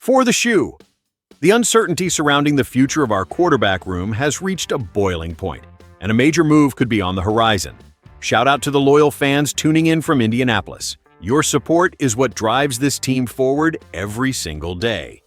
For the shoe. The uncertainty surrounding the future of our quarterback room has reached a boiling point, and a major move could be on the horizon. Shout out to the loyal fans tuning in from Indianapolis. Your support is what drives this team forward every single day.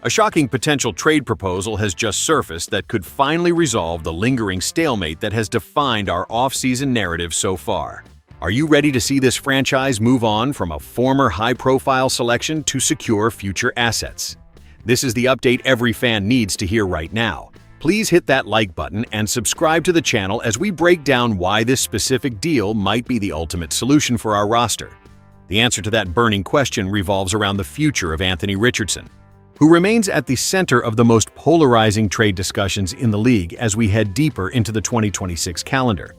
A shocking potential trade proposal has just surfaced that could finally resolve the lingering stalemate that has defined our offseason narrative so far. Are you ready to see this franchise move on from a former high-profile selection to secure future assets? This is the update every fan needs to hear right now. Please hit that like button and subscribe to the channel as we break down why this specific deal might be the ultimate solution for our roster. The answer to that burning question revolves around the future of Anthony Richardson, who remains at the center of the most polarizing trade discussions in the league as we head deeper into the 2026 calendar.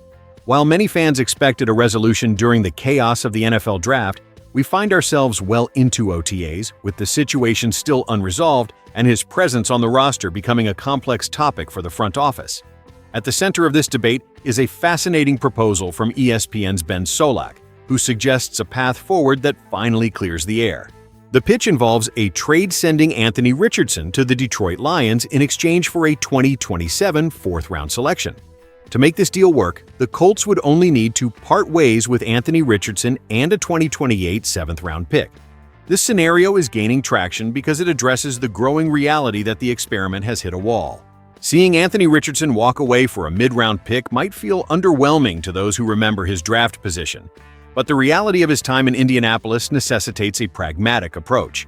While many fans expected a resolution during the chaos of the NFL draft, we find ourselves well into OTAs, with the situation still unresolved and his presence on the roster becoming a complex topic for the front office. At the center of this debate is a fascinating proposal from ESPN's Ben Solak, who suggests a path forward that finally clears the air. The pitch involves a trade sending Anthony Richardson to the Detroit Lions in exchange for a 2027 fourth-round selection. To make this deal work, the Colts would only need to part ways with Anthony Richardson and a 2028 seventh-round pick. This scenario is gaining traction because it addresses the growing reality that the experiment has hit a wall. Seeing Anthony Richardson walk away for a mid-round pick might feel underwhelming to those who remember his draft position, but the reality of his time in Indianapolis necessitates a pragmatic approach.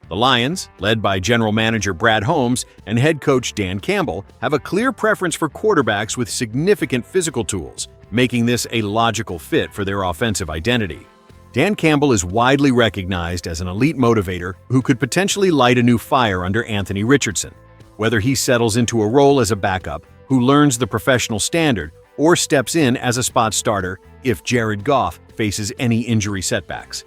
The Lions, led by general manager Brad Holmes and head coach Dan Campbell, have a clear preference for quarterbacks with significant physical tools, making this a logical fit for their offensive identity. Dan Campbell is widely recognized as an elite motivator who could potentially light a new fire under Anthony Richardson, whether he settles into a role as a backup who learns the professional standard or steps in as a spot starter if Jared Goff faces any injury setbacks.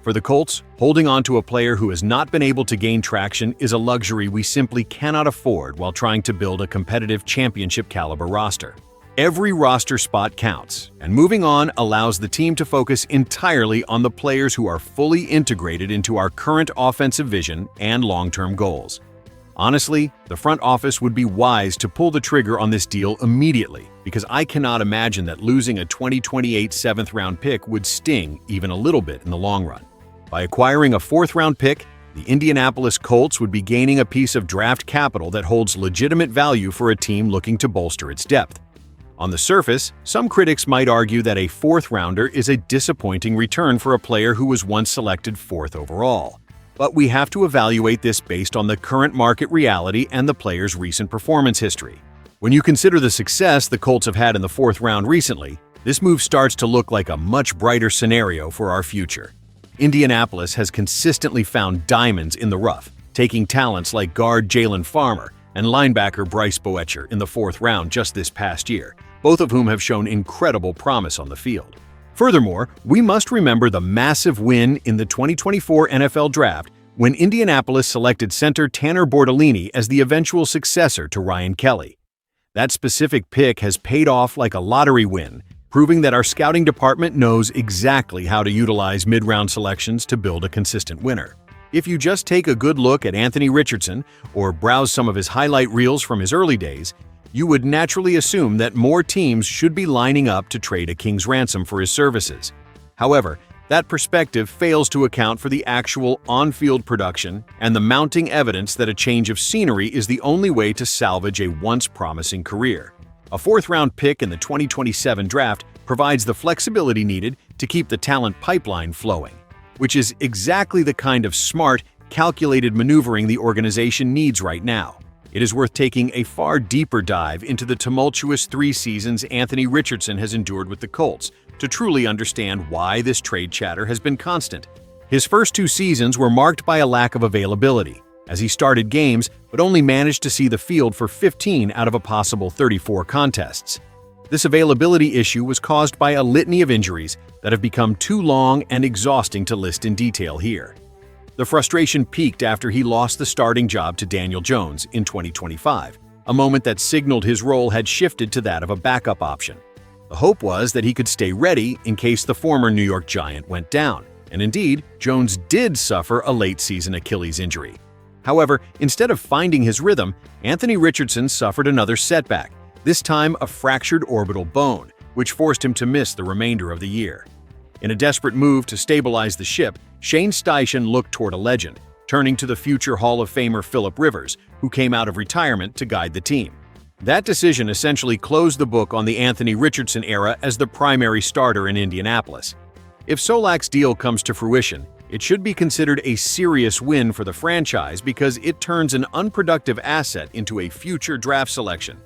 For the Colts, holding on to a player who has not been able to gain traction is a luxury we simply cannot afford while trying to build a competitive championship-caliber roster. Every roster spot counts, and moving on allows the team to focus entirely on the players who are fully integrated into our current offensive vision and long-term goals. Honestly, the front office would be wise to pull the trigger on this deal immediately, because I cannot imagine that losing a 2028 seventh-round pick would sting even a little bit in the long run. By acquiring a fourth-round pick, the Indianapolis Colts would be gaining a piece of draft capital that holds legitimate value for a team looking to bolster its depth. On the surface, some critics might argue that a fourth-rounder is a disappointing return for a player who was once selected fourth overall. But we have to evaluate this based on the current market reality and the player's recent performance history. When you consider the success the Colts have had in the fourth round recently, this move starts to look like a much brighter scenario for our future. Indianapolis has consistently found diamonds in the rough, taking talents like guard Jalen Farmer and linebacker Bryce Boetcher in the fourth round just this past year, both of whom have shown incredible promise on the field. Furthermore, we must remember the massive win in the 2024 NFL Draft when Indianapolis selected center Tanner Bortolini as the eventual successor to Ryan Kelly. That specific pick has paid off like a lottery win, proving that our scouting department knows exactly how to utilize mid-round selections to build a consistent winner. If you just take a good look at Anthony Richardson or browse some of his highlight reels from his early days, you would naturally assume that more teams should be lining up to trade a king's ransom for his services. However, that perspective fails to account for the actual on-field production and the mounting evidence that a change of scenery is the only way to salvage a once promising career. A fourth-round pick in the 2027 draft provides the flexibility needed to keep the talent pipeline flowing, which is exactly the kind of smart, calculated maneuvering the organization needs right now. It is worth taking a far deeper dive into the tumultuous 3 seasons Anthony Richardson has endured with the Colts to truly understand why this trade chatter has been constant. His first 2 seasons were marked by a lack of availability, as he started games but only managed to see the field for 15 out of a possible 34 contests. This availability issue was caused by a litany of injuries that have become too long and exhausting to list in detail here. The frustration peaked after he lost the starting job to Daniel Jones in 2025, a moment that signaled his role had shifted to that of a backup option. The hope was that he could stay ready in case the former New York Giant went down, and indeed, Jones did suffer a late-season Achilles injury. However, instead of finding his rhythm, Anthony Richardson suffered another setback, this time a fractured orbital bone, which forced him to miss the remainder of the year. In a desperate move to stabilize the ship, Shane Steichen looked toward a legend, turning to the future Hall of Famer Philip Rivers, who came out of retirement to guide the team. That decision essentially closed the book on the Anthony Richardson era as the primary starter in Indianapolis. If Solak's deal comes to fruition, it should be considered a serious win for the franchise because it turns an unproductive asset into a future draft selection.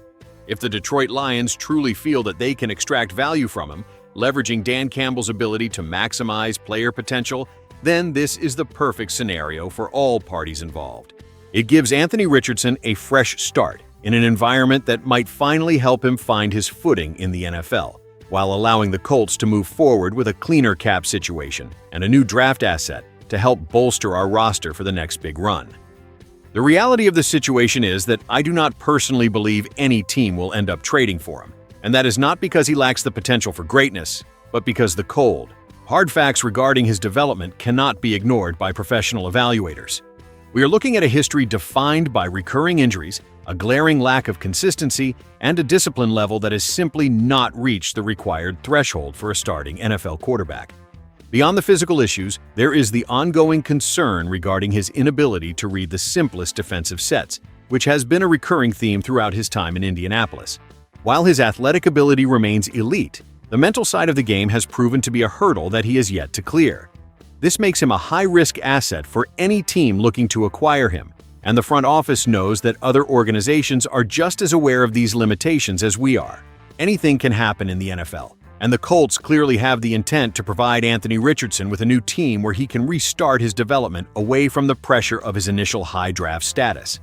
If the Detroit Lions truly feel that they can extract value from him, leveraging Dan Campbell's ability to maximize player potential, then this is the perfect scenario for all parties involved. It gives Anthony Richardson a fresh start in an environment that might finally help him find his footing in the NFL, while allowing the Colts to move forward with a cleaner cap situation and a new draft asset to help bolster our roster for the next big run. The reality of the situation is that I do not personally believe any team will end up trading for him, and that is not because he lacks the potential for greatness, but because the cold, hard facts regarding his development cannot be ignored by professional evaluators. We are looking at a history defined by recurring injuries, a glaring lack of consistency, and a discipline level that has simply not reached the required threshold for a starting NFL quarterback. Beyond the physical issues, there is the ongoing concern regarding his inability to read the simplest defensive sets, which has been a recurring theme throughout his time in Indianapolis. While his athletic ability remains elite, the mental side of the game has proven to be a hurdle that he has yet to clear. This makes him a high-risk asset for any team looking to acquire him, and the front office knows that other organizations are just as aware of these limitations as we are. Anything can happen in the NFL, and the Colts clearly have the intent to provide Anthony Richardson with a new team where he can restart his development away from the pressure of his initial high draft status.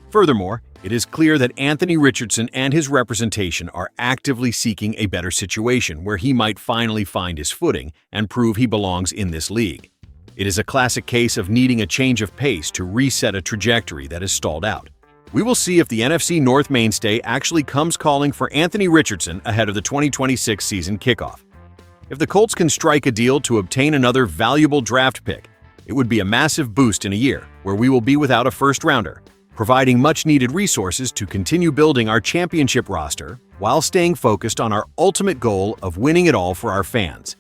Furthermore, it is clear that Anthony Richardson and his representation are actively seeking a better situation where he might finally find his footing and prove he belongs in this league. It is a classic case of needing a change of pace to reset a trajectory that has stalled out. We will see if the NFC North mainstay actually comes calling for Anthony Richardson ahead of the 2026 season kickoff. If the Colts can strike a deal to obtain another valuable draft pick, it would be a massive boost in a year where we will be without a first-rounder, providing much-needed resources to continue building our championship roster while staying focused on our ultimate goal of winning it all for our fans.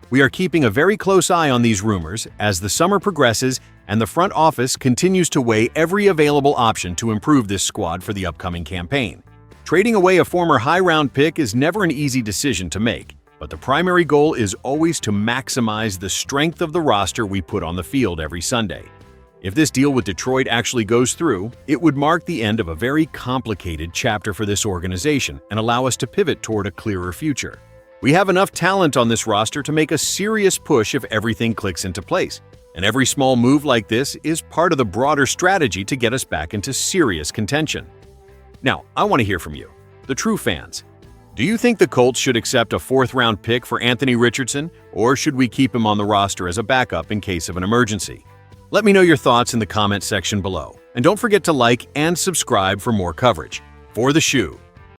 We are keeping a very close eye on these rumors as the summer progresses and the front office continues to weigh every available option to improve this squad for the upcoming campaign. Trading away a former high-round pick is never an easy decision to make, but the primary goal is always to maximize the strength of the roster we put on the field every Sunday. If this deal with Detroit actually goes through, it would mark the end of a very complicated chapter for this organization and allow us to pivot toward a clearer future. We have enough talent on this roster to make a serious push if everything clicks into place, and every small move like this is part of the broader strategy to get us back into serious contention. Now, I want to hear from you, the true fans. Do you think the Colts should accept a fourth-round pick for Anthony Richardson, or should we keep him on the roster as a backup in case of an emergency? Let me know your thoughts in the comment section below, and don't forget to like and subscribe for more coverage. For the Shoe.